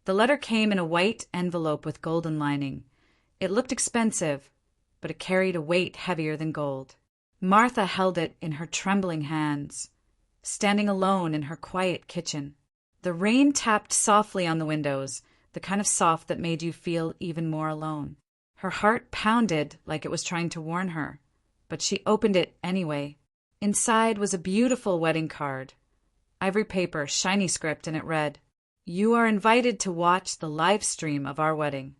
The letter came in a white envelope with golden lining. It looked expensive, but it carried a weight heavier than gold. Martha held it in her trembling hands, standing alone in her quiet kitchen. The rain tapped softly on the windows, the kind of soft that made you feel even more alone. Her heart pounded like it was trying to warn her, but she opened it anyway. Inside was a beautiful wedding card. Ivory paper, shiny script, and it read, "You are invited to watch the live stream of our wedding."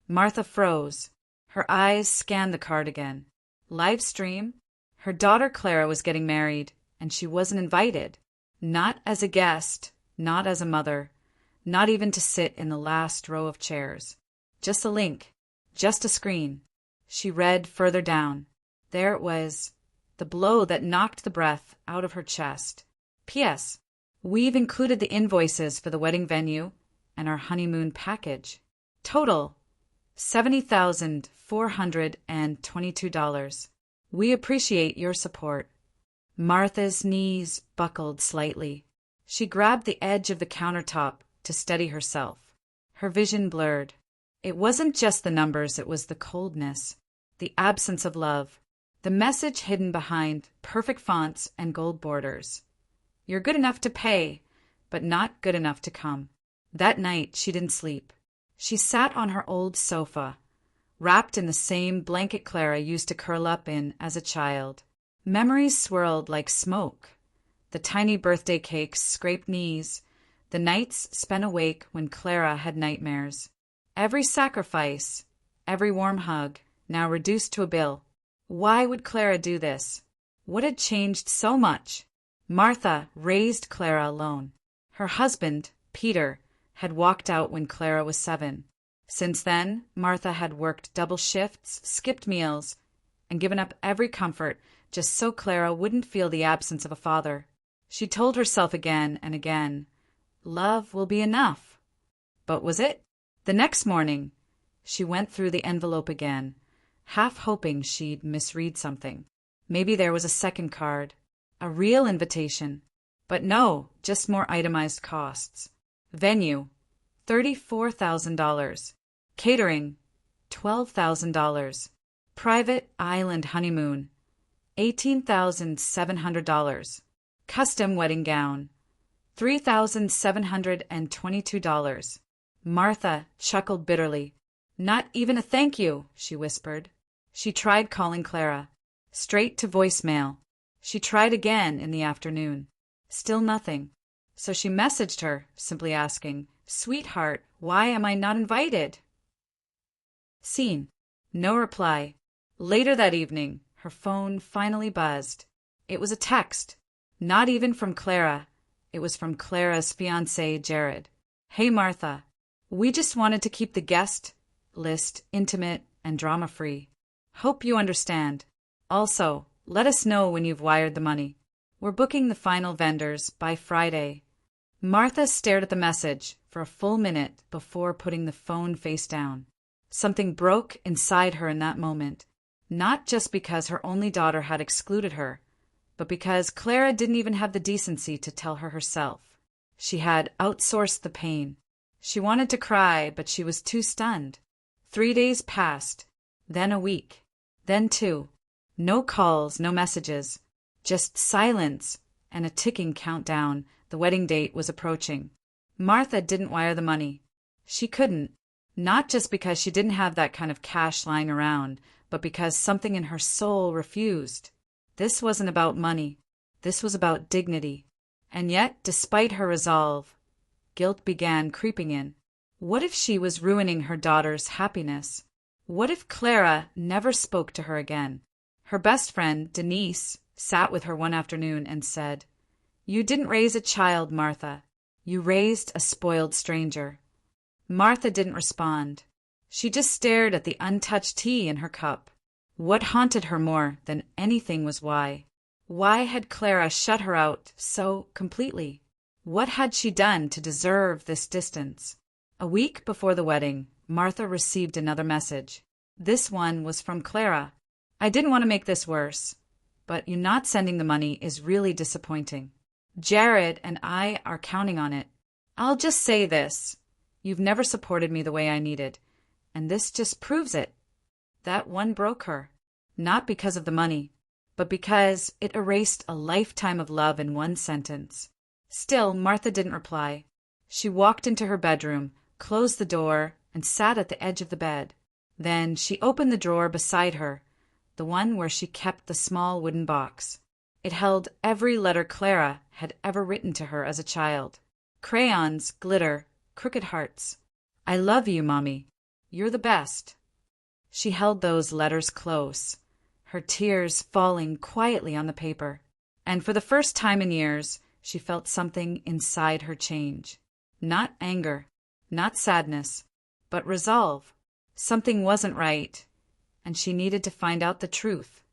Martha froze. Her eyes scanned the card again. Live stream? Her daughter Clara was getting married, and she wasn't invited. Not as a guest, not as a mother, not even to sit in the last row of chairs. Just a link, just a screen. She read further down. There it was, the blow that knocked the breath out of her chest. P.S. We've included the invoices for the wedding venue and our honeymoon package. Total, $70,422. We appreciate your support. Martha's knees buckled slightly. She grabbed the edge of the countertop to steady herself. Her vision blurred. It wasn't just the numbers, it was the coldness, the absence of love, the message hidden behind perfect fonts and gold borders. You're good enough to pay, but not good enough to come. That night she didn't sleep. She sat on her old sofa, wrapped in the same blanket Clara used to curl up in as a child. Memories swirled like smoke. The tiny birthday cakes, scraped knees, the nights spent awake when Clara had nightmares. Every sacrifice, every warm hug, now reduced to a bill. Why would Clara do this? What had changed so much? Martha raised Clara alone. Her husband, Peter, had walked out when Clara was 7. Since then, Martha had worked double shifts, skipped meals, and given up every comfort just so Clara wouldn't feel the absence of a father. She told herself again and again, love will be enough. But was it? The next morning, she went through the envelope again, half hoping she'd misread something. Maybe there was a second card, a real invitation. But no, just more itemized costs. Venue, $34,000. Catering, $12,000. Private island honeymoon, $18,700. Custom wedding gown, $3,722. Martha chuckled bitterly. Not even a thank you, she whispered. She tried calling Clara. Straight to voicemail. She tried again in the afternoon. Still nothing. So she messaged her, simply asking, "Sweetheart, why am I not invited?" Scene. No reply. Later that evening, her phone finally buzzed. It was a text. Not even from Clara. It was from Clara's fiancé, Jared. "Hey, Martha. We just wanted to keep the guest list intimate and drama-free. Hope you understand. Also, let us know when you've wired the money. We're booking the final vendors by Friday." Martha stared at the message for a full minute before putting the phone face down. Something broke inside her in that moment, not just because her only daughter had excluded her, but because Clara didn't even have the decency to tell her herself. She had outsourced the pain. She wanted to cry, but she was too stunned. 3 days passed, then a week, then 2. No calls, no messages, just silence and a ticking countdown. The wedding date was approaching. Martha didn't wire the money. She couldn't, not just because she didn't have that kind of cash lying around, but because something in her soul refused. This wasn't about money. This was about dignity. And yet, despite her resolve, guilt began creeping in. What if she was ruining her daughter's happiness? What if Clara never spoke to her again? Her best friend, Denise, sat with her one afternoon and said, "You didn't raise a child, Martha. You raised a spoiled stranger." Martha didn't respond. She just stared at the untouched tea in her cup. What haunted her more than anything was why. Why had Clara shut her out so completely? What had she done to deserve this distance? A week before the wedding, Martha received another message. This one was from Clara. "I didn't want to make this worse, but you not sending the money is really disappointing. Jared and I are counting on it. I'll just say this. You've never supported me the way I needed, and this just proves it." That one broke her, not because of the money, but because it erased a lifetime of love in one sentence. Still, Martha didn't reply. She walked into her bedroom, closed the door, and sat at the edge of the bed. Then she opened the drawer beside her, the one where she kept the small wooden box. It held every letter Clara had ever written to her as a child. Crayons, glitter, crooked hearts. "I love you, Mommy. You're the best." She held those letters close, her tears falling quietly on the paper. And for the first time in years, she felt something inside her change. Not anger, not sadness, but resolve. Something wasn't right, and she needed to find out the truth.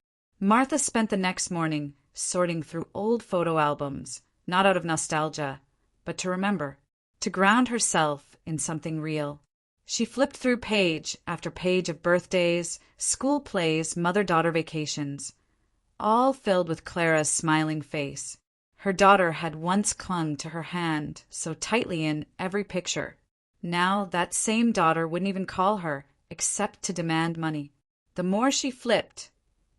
Martha spent the next morning sorting through old photo albums, not out of nostalgia, but to remember, to ground herself in something real. She flipped through page after page of birthdays, school plays, mother-daughter vacations, all filled with Clara's smiling face. Her daughter had once clung to her hand so tightly in every picture. Now that same daughter wouldn't even call her, except to demand money. The more she flipped,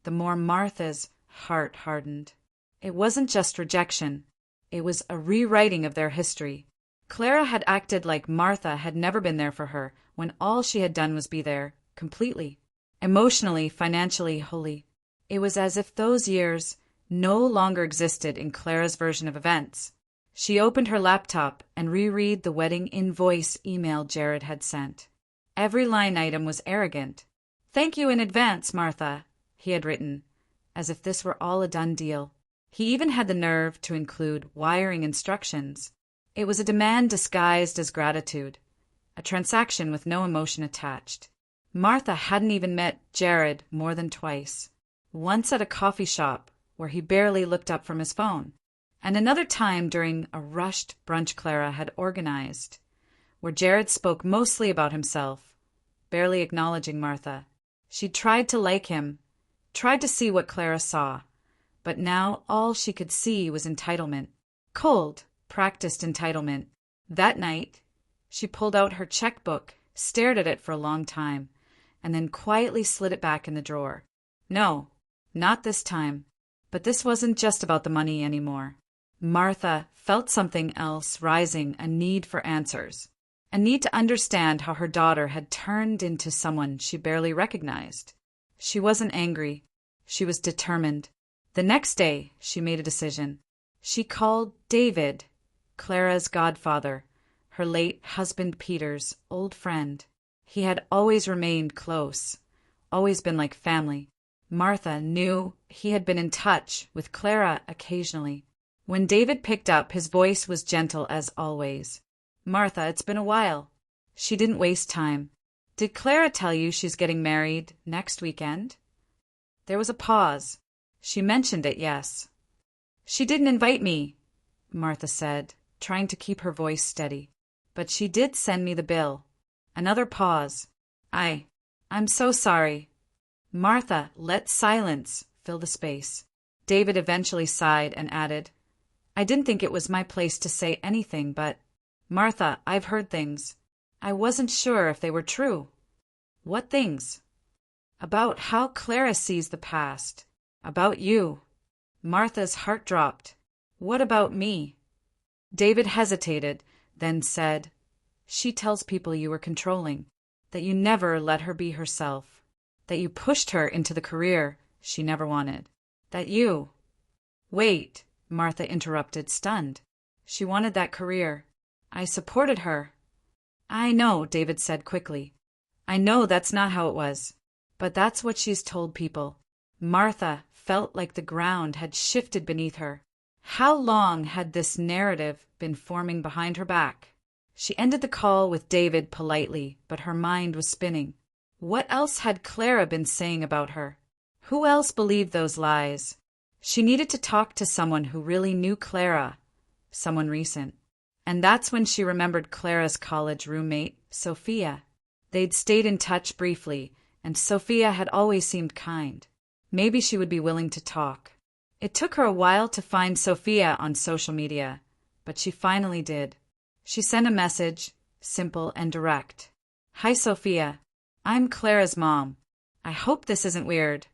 the more Martha's heart hardened. It wasn't just rejection. It was a rewriting of their history. Clara had acted like Martha had never been there for her, when all she had done was be there, completely, emotionally, financially, wholly. It was as if those years no longer existed in Clara's version of events. She opened her laptop and reread the wedding invoice email Jared had sent. Every line item was arrogant. "Thank you in advance, Martha," he had written, as if this were all a done deal. He even had the nerve to include wiring instructions. It was a demand disguised as gratitude, a transaction with no emotion attached. Martha hadn't even met Jared more than twice. Once at a coffee shop, where he barely looked up from his phone, and another time during a rushed brunch Clara had organized, where Jared spoke mostly about himself, barely acknowledging Martha. She tried to like him, tried to see what Clara saw, but now all she could see was entitlement. Cold, practiced entitlement. That night, she pulled out her checkbook, stared at it for a long time, and then quietly slid it back in the drawer. No, not this time. But this wasn't just about the money anymore. Martha felt something else rising, a need for answers, a need to understand how her daughter had turned into someone she barely recognized. She wasn't angry. She was determined. The next day, she made a decision. She called David, Clara's godfather, her late husband Peter's old friend. He had always remained close, always been like family. Martha knew he had been in touch with Clara occasionally. When David picked up, his voice was gentle as always. "Martha, it's been a while." She didn't waste time. "Did Clara tell you she's getting married next weekend?" There was a pause. "She mentioned it, yes." "She didn't invite me," Martha said, trying to keep her voice steady. "But she did send me the bill." Another pause. I'm so sorry." Martha let silence fill the space. David eventually sighed and added, "I didn't think it was my place to say anything, but, Martha, I've heard things. I wasn't sure if they were true." "What things?" "About how Clara sees the past. About you." Martha's heart dropped. "What about me?" David hesitated, then said, "She tells people you were controlling, that you never let her be herself, that you pushed her into the career she never wanted, that you—" "Wait," Martha interrupted, stunned. "She wanted that career. I supported her." "I know," David said quickly. "I know that's not how it was. But that's what she's told people." Martha felt like the ground had shifted beneath her. How long had this narrative been forming behind her back? She ended the call with David politely, but her mind was spinning. What else had Clara been saying about her? Who else believed those lies? She needed to talk to someone who really knew Clara, someone recent. And that's when she remembered Clara's college roommate, Sophia. They'd stayed in touch briefly, and Sophia had always seemed kind. Maybe she would be willing to talk. It took her a while to find Sophia on social media, but she finally did. She sent a message, simple and direct. "Hi, Sophia. I'm Clara's mom. I hope this isn't weird,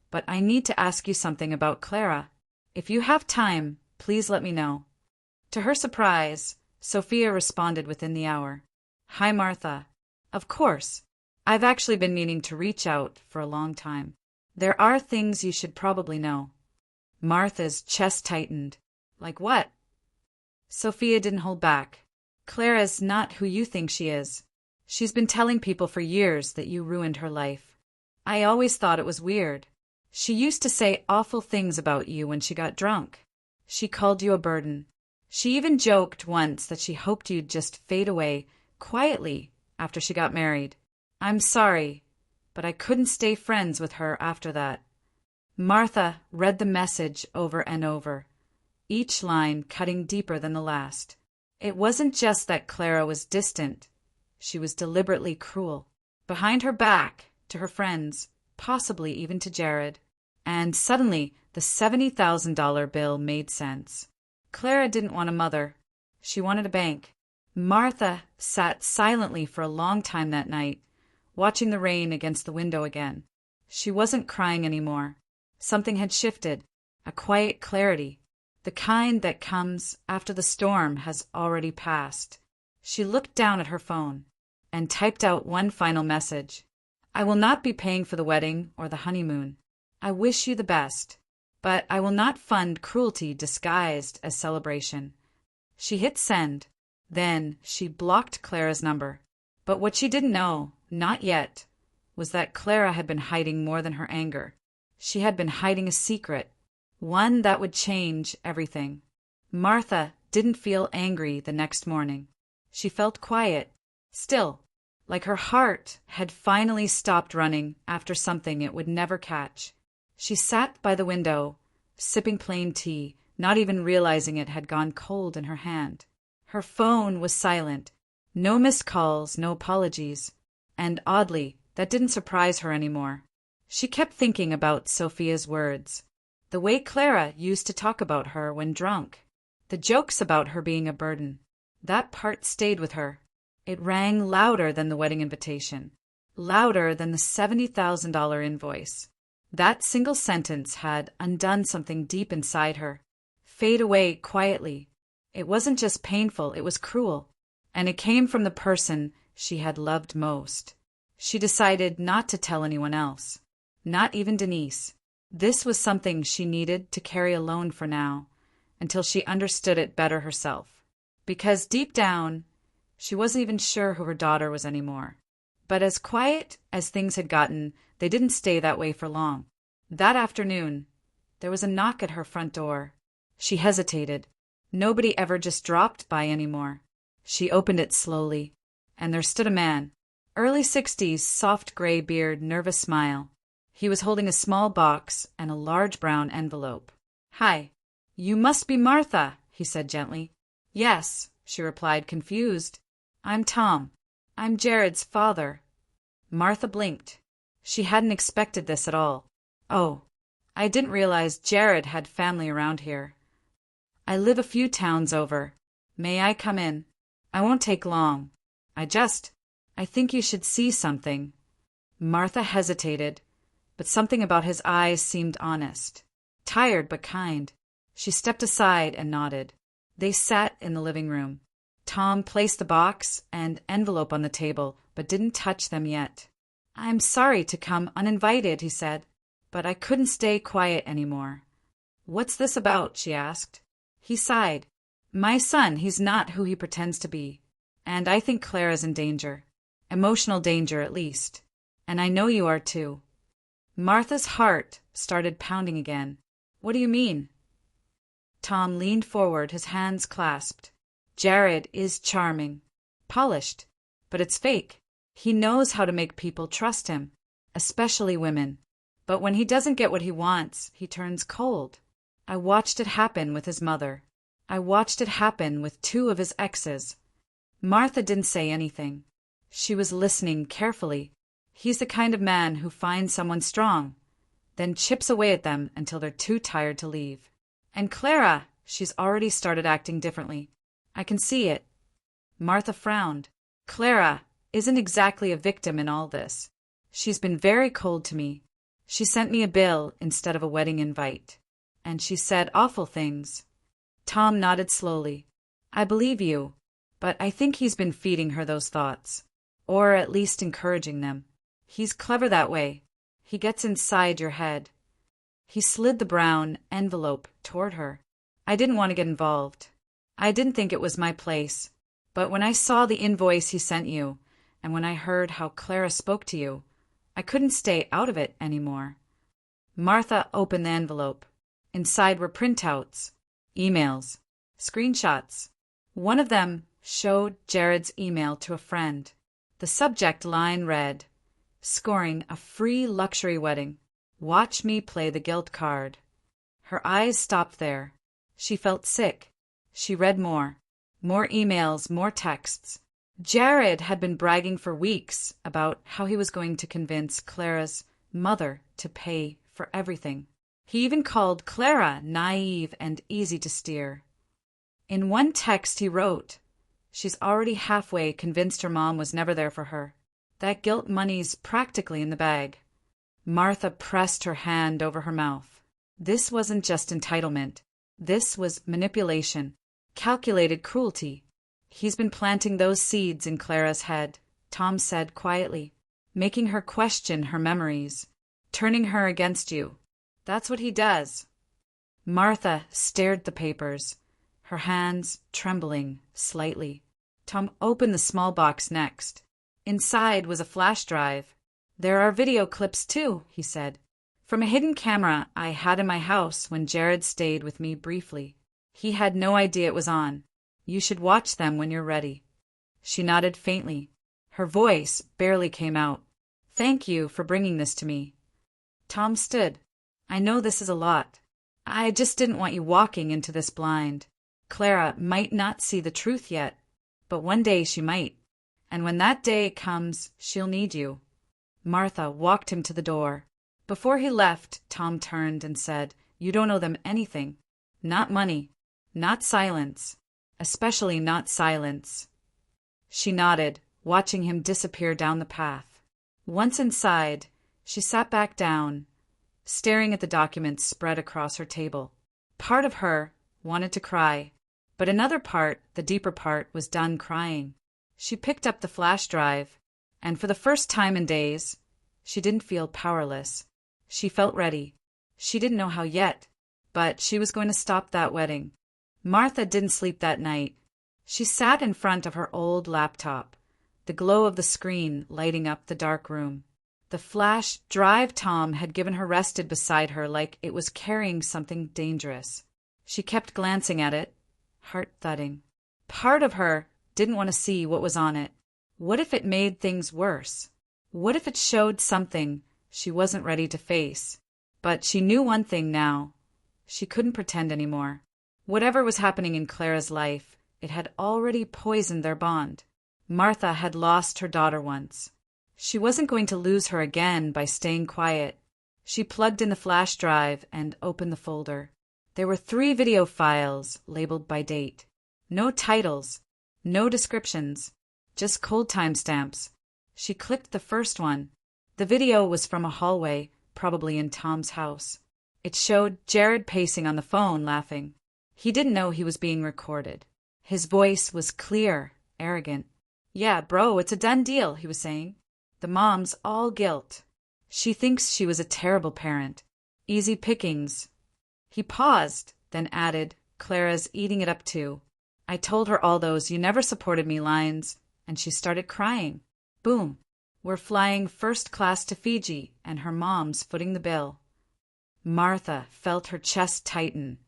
but I need to ask you something about Clara. If you have time, please let me know." To her surprise, Sophia responded within the hour. "Hi, Martha. Of course. I've actually been meaning to reach out for a long time. There are things you should probably know." Martha's chest tightened. "Like what?" Sophia didn't hold back. "Clara's not who you think she is. She's been telling people for years that you ruined her life. I always thought it was weird. She used to say awful things about you when she got drunk. She called you a burden. She even joked once that she hoped you'd just fade away quietly after she got married. I'm sorry, but I couldn't stay friends with her after that." Martha read the message over and over, each line cutting deeper than the last. It wasn't just that Clara was distant. She was deliberately cruel. Behind her back, to her friends, possibly even to Jared. And suddenly, the $70,000 bill made sense. Clara didn't want a mother. She wanted a bank. Martha sat silently for a long time that night, watching the rain against the window again. She wasn't crying anymore. Something had shifted, a quiet clarity, the kind that comes after the storm has already passed. She looked down at her phone and typed out one final message. "I will not be paying for the wedding or the honeymoon. I wish you the best, but I will not fund cruelty disguised as celebration." She hit send. Then she blocked Clara's number. But what she didn't know, not yet, was that Clara had been hiding more than her anger. She had been hiding a secret, one that would change everything. Martha didn't feel angry the next morning. She felt quiet, still, like her heart had finally stopped running after something it would never catch. She sat by the window, sipping plain tea, not even realizing it had gone cold in her hand. Her phone was silent. No missed calls, no apologies. And oddly, that didn't surprise her anymore. She kept thinking about Sophia's words, the way Clara used to talk about her when drunk, the jokes about her being a burden. That part stayed with her. It rang louder than the wedding invitation, louder than the $70,000 invoice. That single sentence had undone something deep inside her. Fade away quietly. It wasn't just painful, it was cruel. And it came from the person she had loved most. She decided not to tell anyone else. Not even Denise. This was something she needed to carry alone for now, until she understood it better herself. Because deep down, she wasn't even sure who her daughter was anymore. But as quiet as things had gotten, they didn't stay that way for long. That afternoon, there was a knock at her front door. She hesitated. Nobody ever just dropped by anymore. She opened it slowly, and there stood a man. Early 60s, soft gray beard, nervous smile. He was holding a small box and a large brown envelope. "Hi, you must be Martha," he said gently. "Yes," she replied, confused. "I'm Tom. I'm Jared's father." Martha blinked. She hadn't expected this at all. "Oh, I didn't realize Jared had family around here. I live a few towns over. May I come in? I won't take long. I think you should see something." Martha hesitated, but something about his eyes seemed honest. Tired but kind. She stepped aside and nodded. They sat in the living room. Tom placed the box and envelope on the table, but didn't touch them yet. "I'm sorry to come uninvited," he said, "but I couldn't stay quiet anymore." "What's this about?" she asked. He sighed. "My son, he's not who he pretends to be. And I think Clara's in danger. Emotional danger, at least. And I know you are too." Martha's heart started pounding again. "What do you mean?" Tom leaned forward, his hands clasped. "Jared is charming. Polished. But it's fake. He knows how to make people trust him, especially women. But when he doesn't get what he wants, he turns cold. I watched it happen with his mother. I watched it happen with 2 of his exes." Martha didn't say anything. She was listening carefully. He's the kind of man who finds someone strong, then chips away at them until they're too tired to leave. And Clara, she's already started acting differently. I can see it. Martha frowned. Clara isn't exactly a victim in all this. She's been very cold to me. She sent me a bill instead of a wedding invite. And she said awful things. Tom nodded slowly. I believe you, but I think he's been feeding her those thoughts. Or at least encouraging them. He's clever that way. He gets inside your head. He slid the brown envelope toward her. I didn't want to get involved. I didn't think it was my place. But when I saw the invoice he sent you, and when I heard how Clara spoke to you, I couldn't stay out of it anymore. Martha opened the envelope. Inside were printouts, emails, screenshots. One of them showed Jared's email to a friend. The subject line read, "Scoring a free luxury wedding. Watch me play the guilt card." Her eyes stopped there. She felt sick. She read more. More emails, more texts. Jared had been bragging for weeks about how he was going to convince Clara's mother to pay for everything. He even called Clara naive and easy to steer. In one text he wrote, "She's already halfway convinced her mom was never there for her. That guilt money's practically in the bag." Martha pressed her hand over her mouth. This wasn't just entitlement. This was manipulation, calculated cruelty. "He's been planting those seeds in Clara's head," Tom said quietly, "making her question her memories, turning her against you. That's what he does." Martha stared at the papers, her hands trembling slightly. Tom opened the small box next. Inside was a flash drive. "There are video clips too," he said, "from a hidden camera I had in my house when Jared stayed with me briefly. He had no idea it was on. You should watch them when you're ready." She nodded faintly. Her voice barely came out. "Thank you for bringing this to me." Tom stood. "I know this is a lot. I just didn't want you walking into this blind. Clara might not see the truth yet, but one day she might. And when that day comes, she'll need you." Martha walked him to the door. Before he left, Tom turned and said, "You don't owe them anything. Not money. Not silence. Especially not silence." She nodded, watching him disappear down the path. Once inside, she sat back down, staring at the documents spread across her table. Part of her wanted to cry, but another part, the deeper part, was done crying. She picked up the flash drive, and for the first time in days, she didn't feel powerless. She felt ready. She didn't know how yet, but she was going to stop that wedding. Martha didn't sleep that night. She sat in front of her old laptop, the glow of the screen lighting up the dark room. The flash drive Tom had given her rested beside her like it was carrying something dangerous. She kept glancing at it, heart thudding. Part of her didn't want to see what was on it. What if it made things worse? What if it showed something she wasn't ready to face? But she knew one thing now. She couldn't pretend anymore. Whatever was happening in Clara's life, it had already poisoned their bond. Martha had lost her daughter once. She wasn't going to lose her again by staying quiet. She plugged in the flash drive and opened the folder. There were 3 video files labeled by date. No titles, no descriptions, just cold timestamps. She clicked the first one. The video was from a hallway, probably in Tom's house. It showed Jared pacing on the phone, laughing. He didn't know he was being recorded. His voice was clear, arrogant. "Yeah, bro, it's a done deal," he was saying. "The mom's all guilt. She thinks she was a terrible parent. Easy pickings." He paused, then added, "Clara's eating it up too. I told her all those 'you never supported me' lines, and she started crying. Boom. We're flying first class to Fiji, and her mom's footing the bill." Martha felt her chest tighten,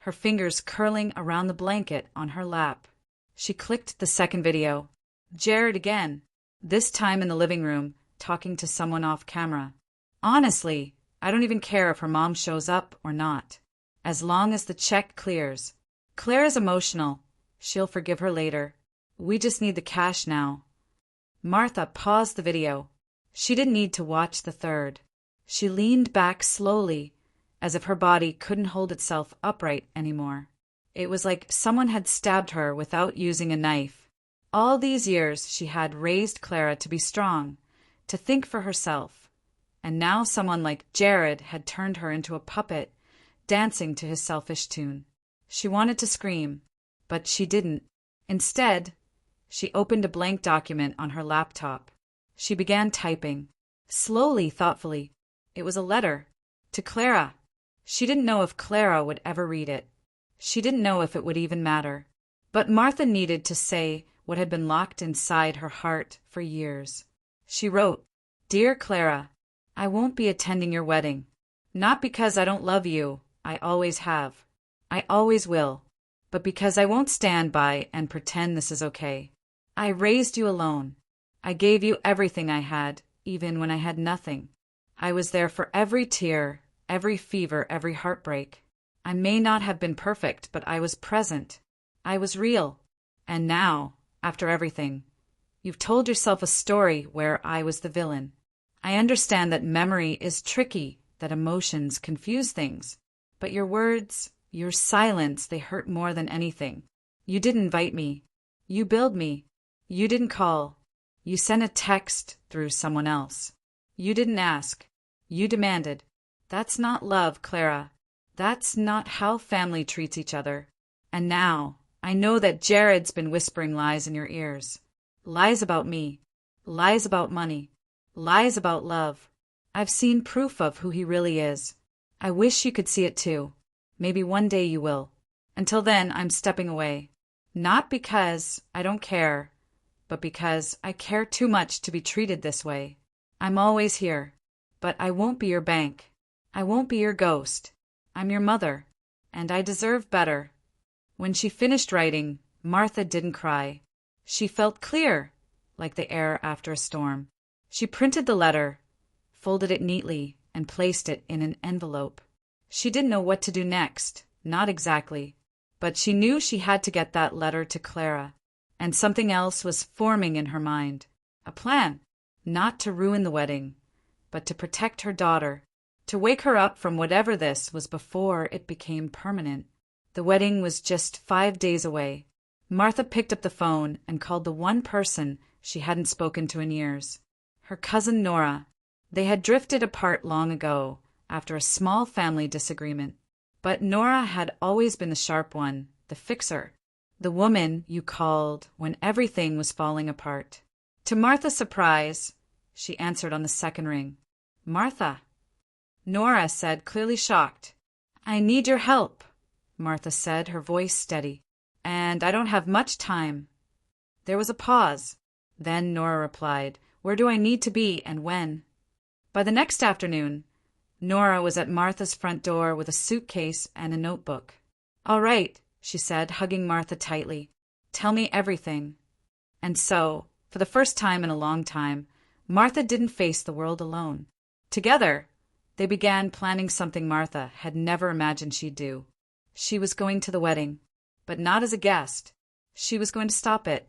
her fingers curling around the blanket on her lap. She clicked the second video. Jared again, this time in the living room, talking to someone off camera. "Honestly, I don't even care if her mom shows up or not. As long as the check clears. Claire's emotional. She'll forgive her later. We just need the cash now." Martha paused the video. She didn't need to watch the third. She leaned back slowly, as if her body couldn't hold itself upright anymore. It was like someone had stabbed her without using a knife. All these years she had raised Clara to be strong, to think for herself, and now someone like Jared had turned her into a puppet, dancing to his selfish tune. She wanted to scream, but she didn't. Instead, she opened a blank document on her laptop. She began typing, slowly, thoughtfully. It was a letter. To Clara. She didn't know if Clara would ever read it. She didn't know if it would even matter. But Martha needed to say what had been locked inside her heart for years. She wrote, "Dear Clara, I won't be attending your wedding. Not because I don't love you, I always have. I always will. But because I won't stand by and pretend this is okay. I raised you alone. I gave you everything I had, even when I had nothing. I was there for every tear, every fever, every heartbreak. I may not have been perfect, but I was present. I was real. And now, after everything, you've told yourself a story where I was the villain. I understand that memory is tricky, that emotions confuse things. But your words, your silence, they hurt more than anything. You didn't invite me. You billed me. You didn't call. You sent a text through someone else. You didn't ask. You demanded. That's not love, Clara. That's not how family treats each other. And now, I know that Jared's been whispering lies in your ears. Lies about me. Lies about money. Lies about love. I've seen proof of who he really is. I wish you could see it too. Maybe one day you will. Until then, I'm stepping away. Not because I don't care, but because I care too much to be treated this way. I'm always here, but I won't be your bank. I won't be your ghost. I'm your mother, and I deserve better." When she finished writing, Martha didn't cry. She felt clear, like the air after a storm. She printed the letter, folded it neatly, and placed it in an envelope. She didn't know what to do next, not exactly, but she knew she had to get that letter to Clara, and something else was forming in her mind. A plan, not to ruin the wedding, but to protect her daughter, to wake her up from whatever this was before it became permanent. The wedding was just 5 days away. Martha picked up the phone and called the one person she hadn't spoken to in years. Her cousin Nora. They had drifted apart long ago, after a small family disagreement. But Nora had always been the sharp one, the fixer, the woman you called when everything was falling apart. To Martha's surprise, she answered on the second ring. "Martha." Nora said, clearly shocked. "I need your help," Martha said, her voice steady. "And I don't have much time." There was a pause. Then Nora replied, "Where do I need to be and when?" By the next afternoon, Nora was at Martha's front door with a suitcase and a notebook. "All right," she said, hugging Martha tightly. "Tell me everything." And so, for the first time in a long time, Martha didn't face the world alone. Together, they began planning something Martha had never imagined she'd do. She was going to the wedding, but not as a guest. She was going to stop it.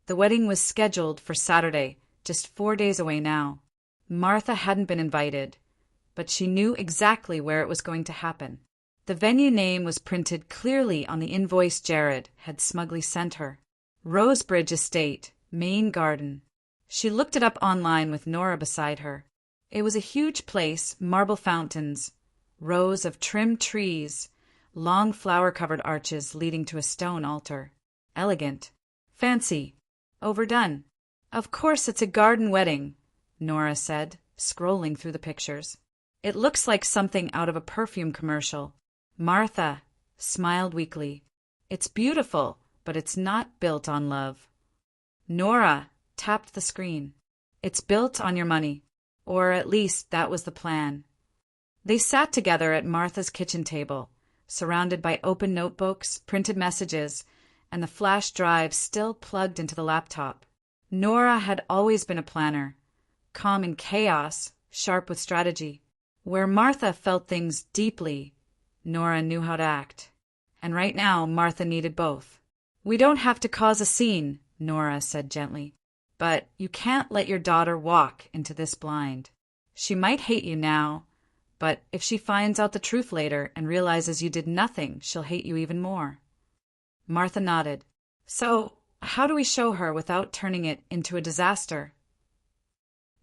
The wedding was scheduled for Saturday, just 4 days away now. Martha hadn't been invited, but she knew exactly where it was going to happen. The venue name was printed clearly on the invoice Jared had smugly sent her. Rosebridge Estate, Main Garden. She looked it up online with Nora beside her. It was a huge place, marble fountains, rows of trimmed trees, long flower-covered arches leading to a stone altar. Elegant. Fancy. Overdone. "Of course it's a garden wedding," Nora said, scrolling through the pictures. "It looks like something out of a perfume commercial." Martha smiled weakly. "It's beautiful, but it's not built on love." Nora tapped the screen. "It's built on your money. Or at least that was the plan." They sat together at Martha's kitchen table, surrounded by open notebooks, printed messages, and the flash drive still plugged into the laptop. Nora had always been a planner, calm in chaos, sharp with strategy. Where Martha felt things deeply, Nora knew how to act. And right now, Martha needed both. "We don't have to cause a scene," Nora said gently. "But you can't let your daughter walk into this blind. She might hate you now, but if she finds out the truth later and realizes you did nothing, she'll hate you even more." Martha nodded. "So, How do we show her without turning it into a disaster?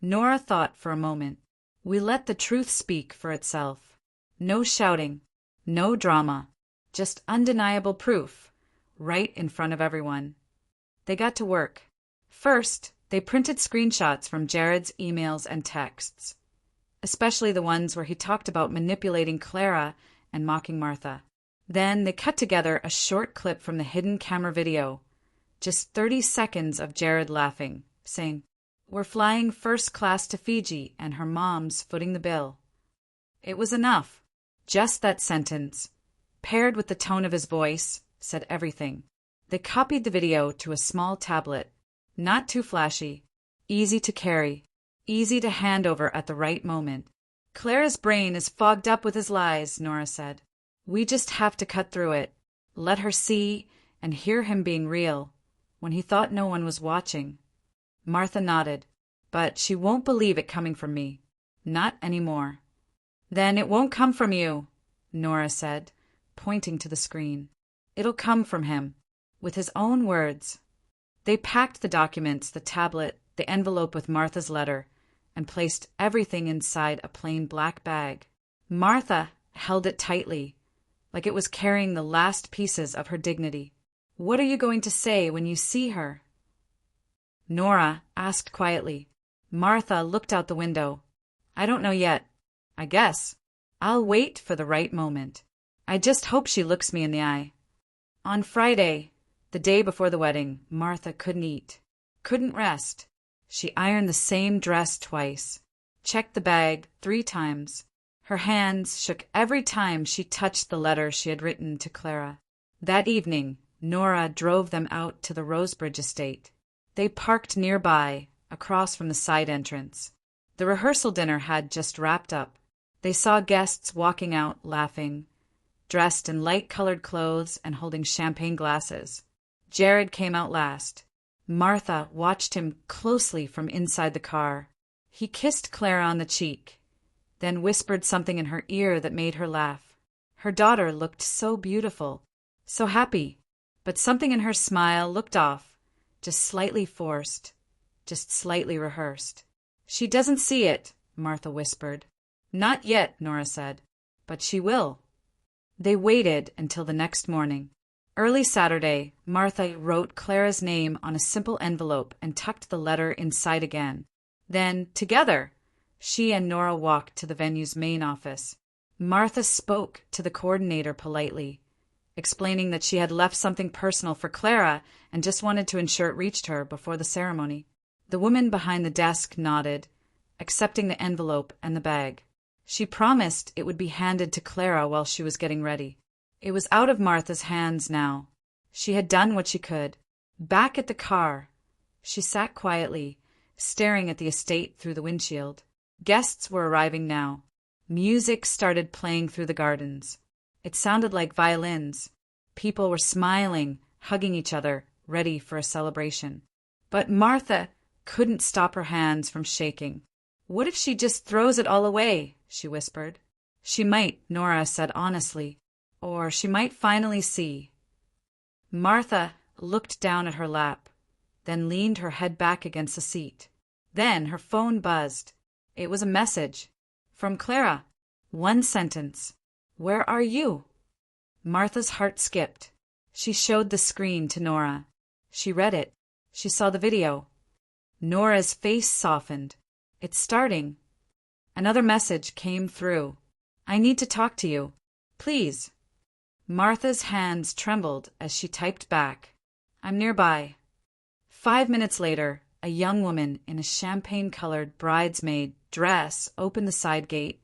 Nora thought for a moment. We let the truth speak for itself. No shouting, no drama, just undeniable proof, right in front of everyone. They got to work. First, they printed screenshots from Jared's emails and texts, especially the ones where he talked about manipulating Clara and mocking Martha. Then they cut together a short clip from the hidden camera video, just 30 seconds of Jared laughing, saying, "We're flying first class to Fiji and her mom's footing the bill." It was enough. Just that sentence, paired with the tone of his voice, said everything. They copied the video to a small tablet, not too flashy, easy to carry, easy to hand over at the right moment. Clara's brain is fogged up with his lies, Nora said. We just have to cut through it, let her see and hear him being real, when he thought no one was watching. Martha nodded. But she won't believe it coming from me. Not anymore. Then it won't come from you, Nora said, pointing to the screen. It'll come from him, with his own words. They packed the documents, the tablet, the envelope with Martha's letter, and placed everything inside a plain black bag. Martha held it tightly, like it was carrying the last pieces of her dignity. What are you going to say when you see her? Nora asked quietly. Martha looked out the window. I don't know yet. I guess. I'll wait for the right moment. I just hope she looks me in the eye. On Friday, the day before the wedding, Martha couldn't eat, couldn't rest. She ironed the same dress twice, checked the bag 3 times. Her hands shook every time she touched the letter she had written to Clara. That evening, Nora drove them out to the Rosebridge estate. They parked nearby, across from the side entrance. The rehearsal dinner had just wrapped up. They saw guests walking out, laughing, dressed in light-colored clothes and holding champagne glasses. Jared came out last. Martha watched him closely from inside the car. He kissed Clara on the cheek, then whispered something in her ear that made her laugh. Her daughter looked so beautiful, so happy, but something in her smile looked off, just slightly forced, just slightly rehearsed. She doesn't see it, Martha whispered. Not yet, Nora said, but she will. They waited until the next morning. Early Saturday, Martha wrote Clara's name on a simple envelope and tucked the letter inside again. Then, together, she and Nora walked to the venue's main office. Martha spoke to the coordinator politely, explaining that she had left something personal for Clara and just wanted to ensure it reached her before the ceremony. The woman behind the desk nodded, accepting the envelope and the bag. She promised it would be handed to Clara while she was getting ready. It was out of Martha's hands now. She had done what she could. Back at the car, she sat quietly, staring at the estate through the windshield. Guests were arriving now. Music started playing through the gardens. It sounded like violins. People were smiling, hugging each other, ready for a celebration. But Martha couldn't stop her hands from shaking. What if she just throws it all away? She whispered. She might, Nora said honestly. Or she might finally see. Martha looked down at her lap, then leaned her head back against the seat. Then her phone buzzed. It was a message. From Clara. 1 sentence. Where are you? Martha's heart skipped. She showed the screen to Nora. She read it. She saw the video. Nora's face softened. It's starting. Another message came through. I need to talk to you. Please. Martha's hands trembled as she typed back. I'm nearby. 5 minutes later, a young woman in a champagne-colored bridesmaid dress opened the side gate,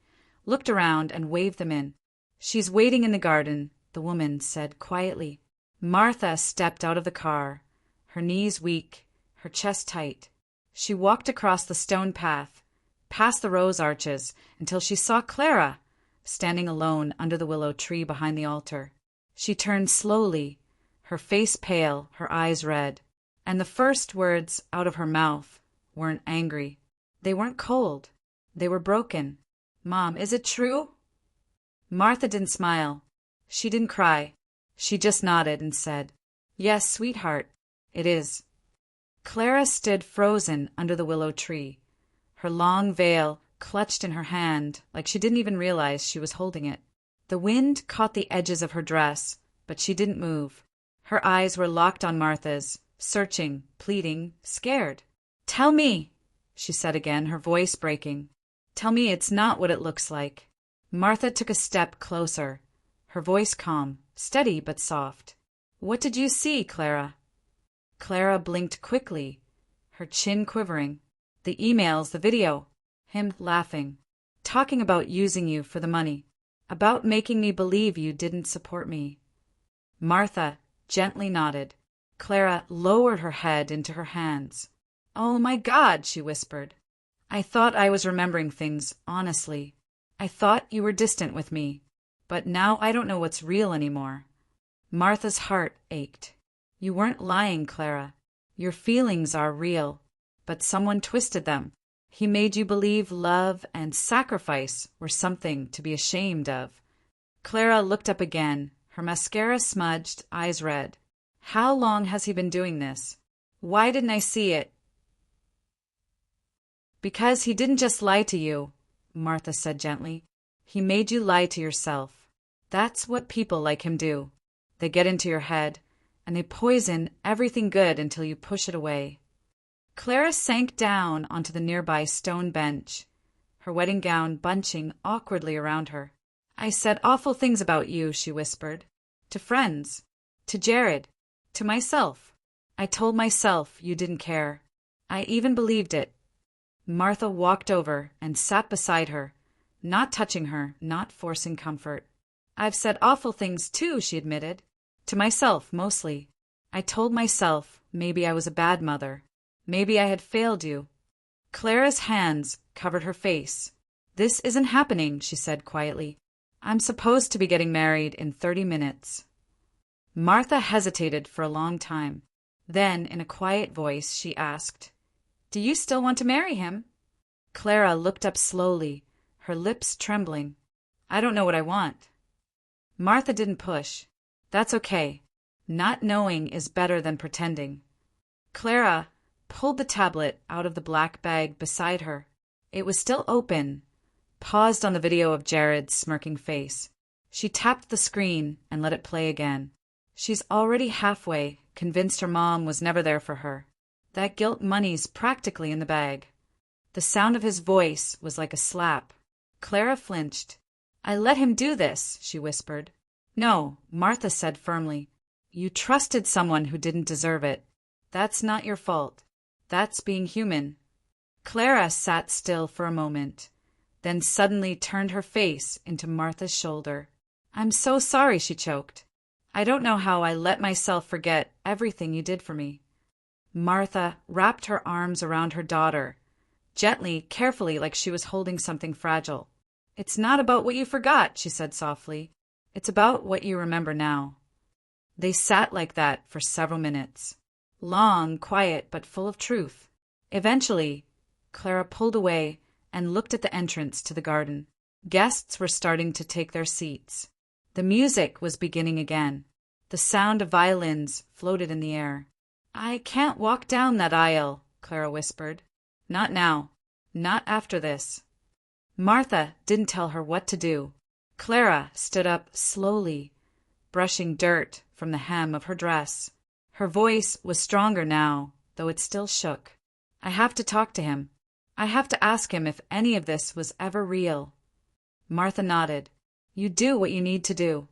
looked around, and waved them in. She's waiting in the garden, the woman said quietly. Martha stepped out of the car, her knees weak, her chest tight. She walked across the stone path, past the rose arches, until she saw Clara, standing alone under the willow tree behind the altar. She turned slowly, her face pale, her eyes red, and the first words out of her mouth weren't angry. They weren't cold. They were broken. Mom, is it true? Martha didn't smile. She didn't cry. She just nodded and said, Yes, sweetheart. It is. Clara stood frozen under the willow tree, her long veil clutched in her hand like she didn't even realize she was holding it. The wind caught the edges of her dress, but she didn't move. Her eyes were locked on Martha's, searching, pleading, scared. "Tell me," she said again, her voice breaking. "Tell me it's not what it looks like." Martha took a step closer, her voice calm, steady but soft. "What did you see, Clara?" Clara blinked quickly, her chin quivering. "The emails, the video. Him laughing. Talking about using you for the money. About making me believe you didn't support me." Martha gently nodded. Clara lowered her head into her hands. "Oh my God," she whispered. "I thought I was remembering things, honestly. I thought you were distant with me. But now I don't know what's real anymore." Martha's heart ached. "You weren't lying, Clara. Your feelings are real. But someone twisted them. He made you believe love and sacrifice were something to be ashamed of." Clara looked up again, her mascara smudged, eyes red. "How long has he been doing this? Why didn't I see it?" "Because he didn't just lie to you," Martha said gently. "He made you lie to yourself. That's what people like him do. They get into your head, and they poison everything good until you push it away." Clara sank down onto the nearby stone bench, her wedding gown bunching awkwardly around her. "I said awful things about you," she whispered. "To friends. To Jared. To myself. I told myself you didn't care. I even believed it." Martha walked over and sat beside her, not touching her, not forcing comfort. "I've said awful things too," she admitted. "To myself, mostly. I told myself maybe I was a bad mother. Maybe I had failed you." Clara's hands covered her face. "This isn't happening," she said quietly. "I'm supposed to be getting married in 30 minutes. Martha hesitated for a long time. Then, in a quiet voice, she asked, "Do you still want to marry him?" Clara looked up slowly, her lips trembling. "I don't know what I want." Martha didn't push. "That's okay. Not knowing is better than pretending." Clara pulled the tablet out of the black bag beside her. It was still open, paused on the video of Jared's smirking face. She tapped the screen and let it play again. She's already halfway, convinced her mom was never there for her. That guilt money's practically in the bag. The sound of his voice was like a slap. Clara flinched. "I let him do this," she whispered. "No," Martha said firmly. "You trusted someone who didn't deserve it. That's not your fault. That's being human." Clara sat still for a moment, then suddenly turned her face into Martha's shoulder. "I'm so sorry," she choked. "I don't know how I let myself forget everything you did for me." Martha wrapped her arms around her daughter, gently, carefully, like she was holding something fragile. "It's not about what you forgot," she said softly. "It's about what you remember now." They sat like that for several minutes. Long, quiet, but full of truth. Eventually, Clara pulled away and looked at the entrance to the garden. Guests were starting to take their seats. The music was beginning again. The sound of violins floated in the air. "I can't walk down that aisle," Clara whispered. "Not now. Not after this." Martha didn't tell her what to do. Clara stood up slowly, brushing dirt from the hem of her dress. Her voice was stronger now, though it still shook. "I have to talk to him. I have to ask him if any of this was ever real." Martha nodded. "You do what you need to do."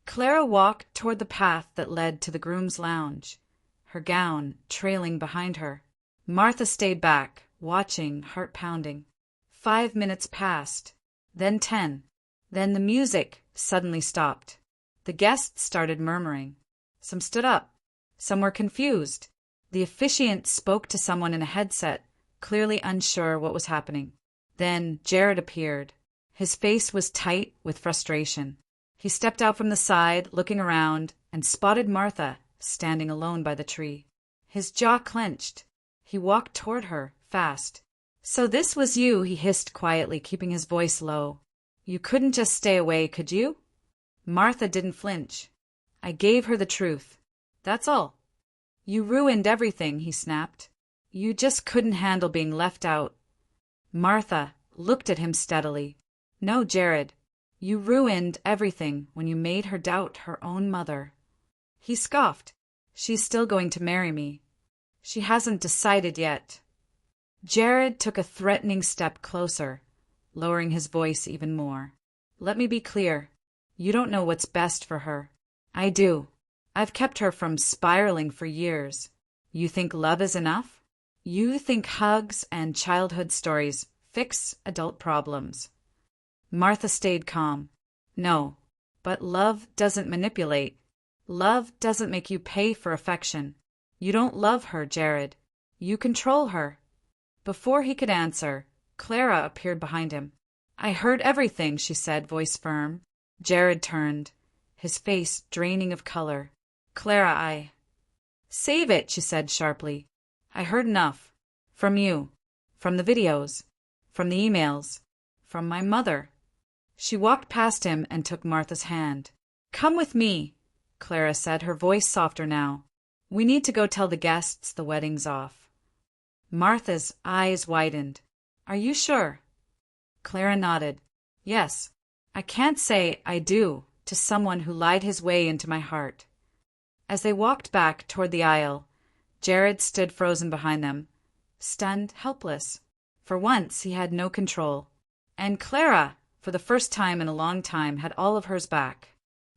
Clara walked toward the path that led to the groom's lounge, her gown trailing behind her. Martha stayed back, watching, heart pounding. 5 minutes passed, then 10. Then the music suddenly stopped. The guests started murmuring. Some stood up. Some were confused. The officiant spoke to someone in a headset, clearly unsure what was happening. Then Jared appeared. His face was tight with frustration. He stepped out from the side, looking around, and spotted Martha standing alone by the tree. His jaw clenched. He walked toward her, fast. "So this was you," he hissed quietly, keeping his voice low. "You couldn't just stay away, could you?" Martha didn't flinch. "I gave her the truth. That's all." You ruined everything, he snapped. You just couldn't handle being left out. Martha looked at him steadily. No, Jared. You ruined everything when you made her doubt her own mother. He scoffed. She's still going to marry me. She hasn't decided yet. Jared took a threatening step closer, lowering his voice even more. Let me be clear. You don't know what's best for her. I do. I've kept her from spiraling for years. You think love is enough? You think hugs and childhood stories fix adult problems. Martha stayed calm. No, but love doesn't manipulate. Love doesn't make you pay for affection. You don't love her, Jared. You control her. Before he could answer, Clara appeared behind him. I heard everything, she said, voice firm. Jared turned, his face draining of color. Clara, Save it, she said sharply. I heard enough. From you. From the videos. From the emails. From my mother. She walked past him and took Martha's hand. Come with me, Clara said, her voice softer now. We need to go tell the guests the wedding's off. Martha's eyes widened. Are you sure? Clara nodded. Yes. I can't say I do to someone who lied his way into my heart. As they walked back toward the aisle, Jared stood frozen behind them, stunned, helpless. For once he had no control. And Clara, for the first time in a long time, had all of hers back.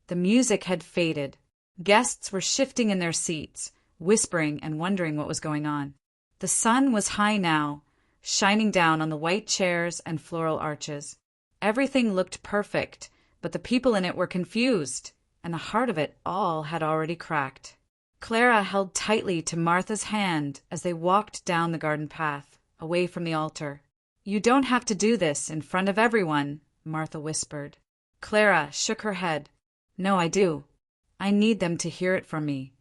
The music had faded. Guests were shifting in their seats, whispering and wondering what was going on. The sun was high now, shining down on the white chairs and floral arches. Everything looked perfect, but the people in it were confused, and the heart of it all had already cracked. Clara held tightly to Martha's hand as they walked down the garden path, away from the altar. You don't have to do this in front of everyone, Martha whispered. Clara shook her head. No, I do. I need them to hear it from me.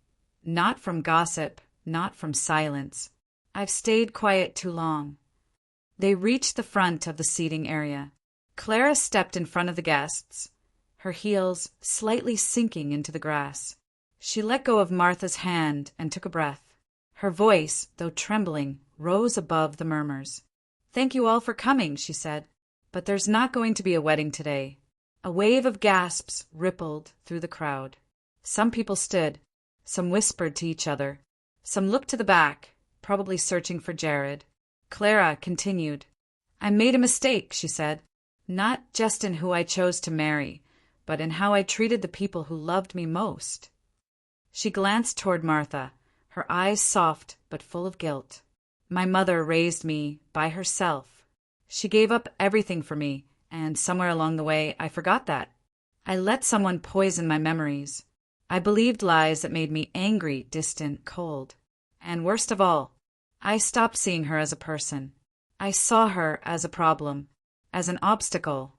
Not from gossip, not from silence. I've stayed quiet too long. They reached the front of the seating area. Clara stepped in front of the guests, her heels slightly sinking into the grass. She let go of Martha's hand and took a breath. Her voice, though trembling, rose above the murmurs. Thank you all for coming, she said. But there's not going to be a wedding today. A wave of gasps rippled through the crowd. Some people stood. Some whispered to each other. Some looked to the back, probably searching for Jared. Clara continued. I made a mistake, she said. Not just in who I chose to marry, but in how I treated the people who loved me most. She glanced toward Martha, her eyes soft but full of guilt. My mother raised me by herself. She gave up everything for me, and somewhere along the way I forgot that. I let someone poison my memories. I believed lies that made me angry, distant, cold. And worst of all, I stopped seeing her as a person. I saw her as a problem, as an obstacle.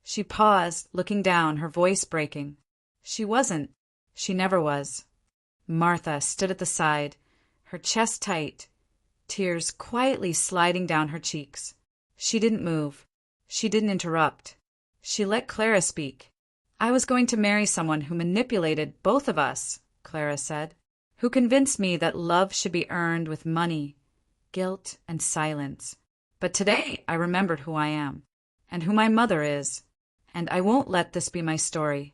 She paused, looking down, her voice breaking. She wasn't. She never was. Martha stood at the side, her chest tight, tears quietly sliding down her cheeks. She didn't move. She didn't interrupt. She let Clara speak. I was going to marry someone who manipulated both of us, Clara said, who convinced me that love should be earned with money, guilt, and silence. But today I remembered who I am, and who my mother is, and I won't let this be my story.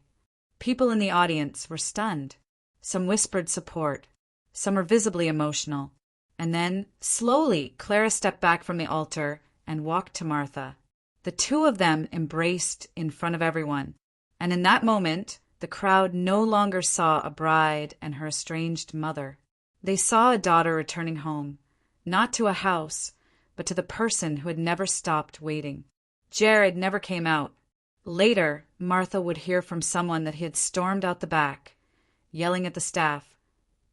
People in the audience were stunned. Some whispered support. Some were visibly emotional. And then, slowly, Clara stepped back from the altar and walked to Martha. The two of them embraced in front of everyone. And in that moment, the crowd no longer saw a bride and her estranged mother. They saw a daughter returning home, not to a house, but to the person who had never stopped waiting. Jared never came out. Later, Martha would hear from someone that he had stormed out the back, yelling at the staff,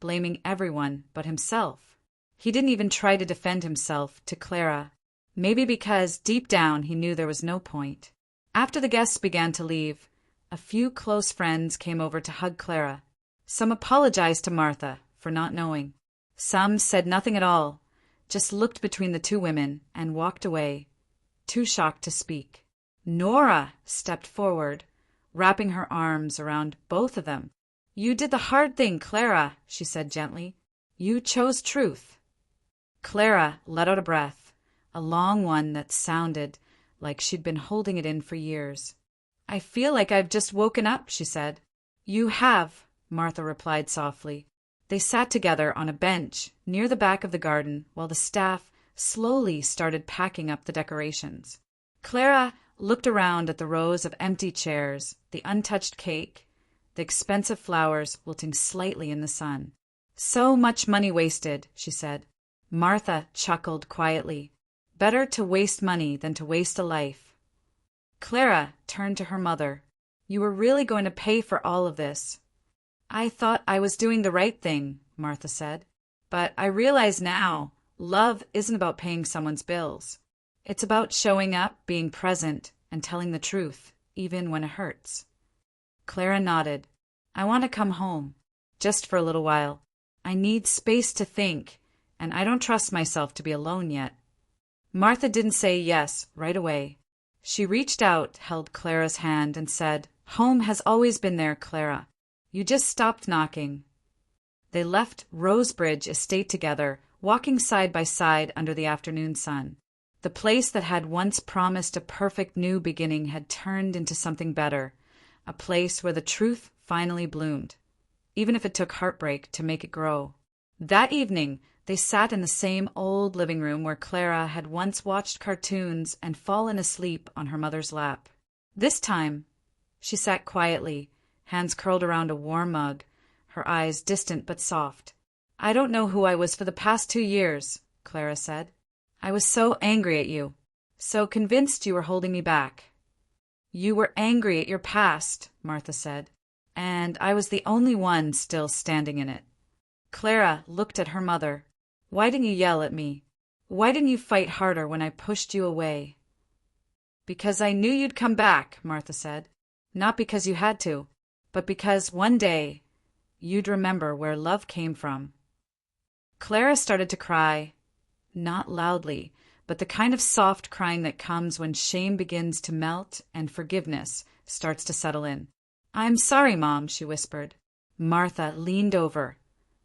blaming everyone but himself. He didn't even try to defend himself to Clara, maybe because deep down he knew there was no point. After the guests began to leave, a few close friends came over to hug Clara. Some apologized to Martha for not knowing. Some said nothing at all, just looked between the two women and walked away, too shocked to speak. Nora stepped forward, wrapping her arms around both of them. You did the hard thing, Clara, she said gently. You chose truth. Clara let out a breath, a long one that sounded like she'd been holding it in for years. I feel like I've just woken up, she said. You have, Martha replied softly. They sat together on a bench near the back of the garden while the staff slowly started packing up the decorations. Clara looked around at the rows of empty chairs, the untouched cake, the expensive flowers wilting slightly in the sun. So much money wasted, she said. Martha chuckled quietly. Better to waste money than to waste a life. Clara turned to her mother. You were really going to pay for all of this? I thought I was doing the right thing, Martha said. But I realize now, love isn't about paying someone's bills. It's about showing up, being present, and telling the truth, even when it hurts. Clara nodded. I want to come home, just for a little while. I need space to think, and I don't trust myself to be alone yet. Martha didn't say yes right away. She reached out, held Clara's hand, and said, Home has always been there, Clara. You just stopped knocking. They left Rosebridge Estate together, walking side by side under the afternoon sun. The place that had once promised a perfect new beginning had turned into something better, a place where the truth finally bloomed, even if it took heartbreak to make it grow. That evening, they sat in the same old living room where Clara had once watched cartoons and fallen asleep on her mother's lap. This time, she sat quietly, hands curled around a warm mug, her eyes distant but soft. I don't know who I was for the past 2 years, Clara said. I was so angry at you, so convinced you were holding me back. You were angry at your past, Martha said, and I was the only one still standing in it. Clara looked at her mother. Why didn't you yell at me? Why didn't you fight harder when I pushed you away? Because I knew you'd come back, Martha said. Not because you had to, but because one day you'd remember where love came from. Clara started to cry, not loudly, but the kind of soft crying that comes when shame begins to melt and forgiveness starts to settle in. I'm sorry, Mom, she whispered. Martha leaned over,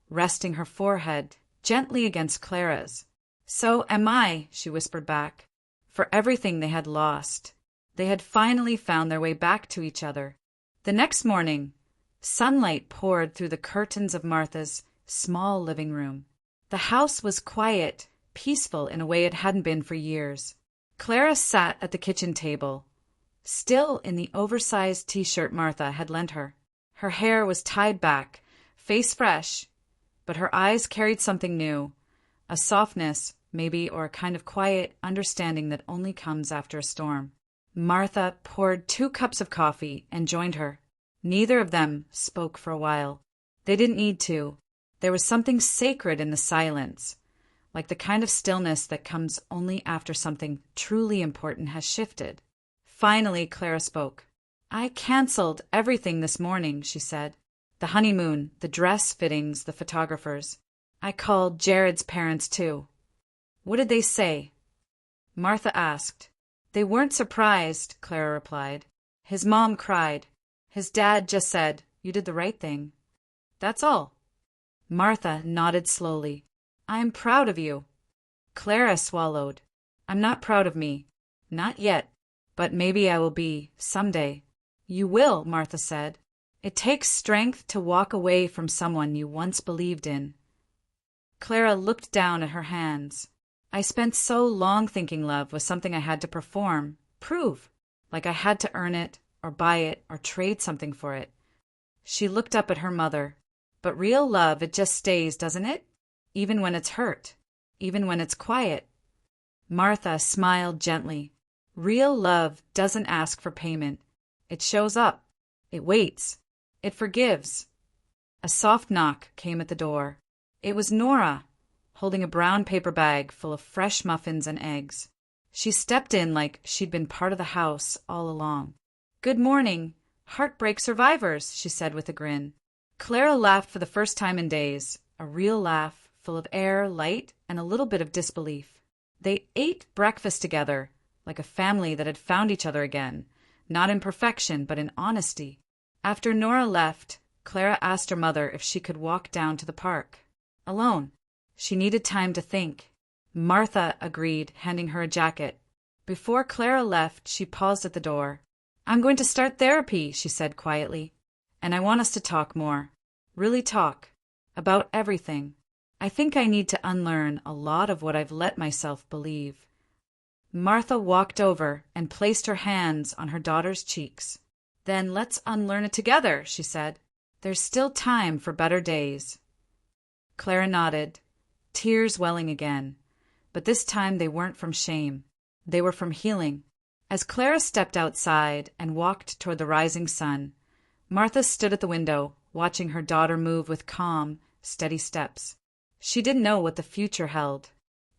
resting her forehead gently against Clara's. So am I, she whispered back, for everything they had lost. They had finally found their way back to each other. The next morning, sunlight poured through the curtains of Martha's small living room. The house was quiet, peaceful in a way it hadn't been for years. Clara sat at the kitchen table, still in the oversized t-shirt Martha had lent her. Her hair was tied back, face fresh, but her eyes carried something new, a softness, maybe, or a kind of quiet understanding that only comes after a storm. Martha poured 2 cups of coffee and joined her. Neither of them spoke for a while. They didn't need to. There was something sacred in the silence, like the kind of stillness that comes only after something truly important has shifted. Finally, Clara spoke. I canceled everything this morning, she said. The honeymoon, the dress fittings, the photographers. I called Jared's parents, too. What did they say? Martha asked. They weren't surprised, Clara replied. His mom cried. His dad just said, You did the right thing. That's all. Martha nodded slowly. I'm proud of you. Clara swallowed. I'm not proud of me. Not yet. But maybe I will be, someday. You will, Martha said. It takes strength to walk away from someone you once believed in. Clara looked down at her hands. I spent so long thinking love was something I had to perform, prove, like I had to earn it, or buy it, or trade something for it. She looked up at her mother. But real love, it just stays, doesn't it? Even when it's hurt, even when it's quiet. Martha smiled gently. Real love doesn't ask for payment. It shows up. It waits. It forgives. A soft knock came at the door. It was Nora, holding a brown paper bag full of fresh muffins and eggs. She stepped in like she'd been part of the house all along. Good morning, heartbreak survivors, she said with a grin. Clara laughed for the first time in days, a real laugh, full of air, light, and a little bit of disbelief. They ate breakfast together, like a family that had found each other again, not in perfection, but in honesty. After Nora left, Clara asked her mother if she could walk down to the park. Alone. She needed time to think. Martha agreed, handing her a jacket. Before Clara left, she paused at the door. "I'm going to start therapy," she said quietly. "And I want us to talk more. Really talk. About everything. I think I need to unlearn a lot of what I've let myself believe." Martha walked over and placed her hands on her daughter's cheeks. "Then let's unlearn it together," she said. "There's still time for better days." Clara nodded, tears welling again. But this time they weren't from shame. They were from healing. As Clara stepped outside and walked toward the rising sun, Martha stood at the window, watching her daughter move with calm, steady steps. She didn't know what the future held,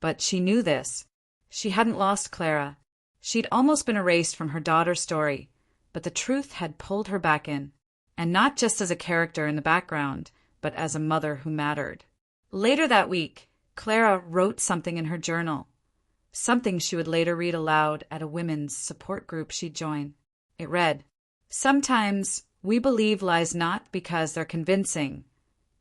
but she knew this. She hadn't lost Clara. She'd almost been erased from her daughter's story, but the truth had pulled her back in, and not just as a character in the background, but as a mother who mattered. Later that week, Clara wrote something in her journal, something she would later read aloud at a women's support group she'd join. It read, "Sometimes we believe lies not because they're convincing,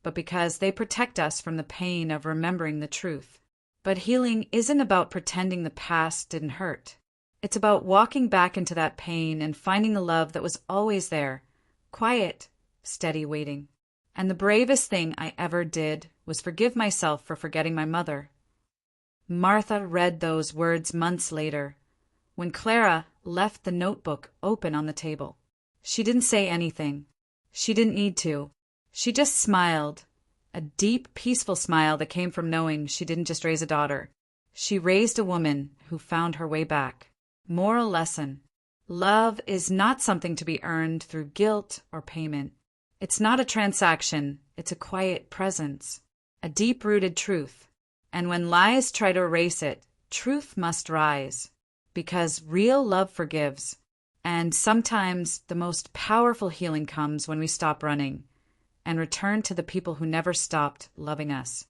but because they protect us from the pain of remembering the truth. But healing isn't about pretending the past didn't hurt. It's about walking back into that pain and finding the love that was always there, quiet, steady, waiting. And the bravest thing I ever did was forgive myself for forgetting my mother." Martha read those words months later, when Clara left the notebook open on the table. She didn't say anything. She didn't need to. She just smiled, a deep, peaceful smile that came from knowing she didn't just raise a daughter. She raised a woman who found her way back. Moral lesson. Love is not something to be earned through guilt or payment. It's not a transaction. It's a quiet presence, a deep-rooted truth. And when lies try to erase it, truth must rise. Because real love forgives. And sometimes the most powerful healing comes when we stop running and return to the people who never stopped loving us.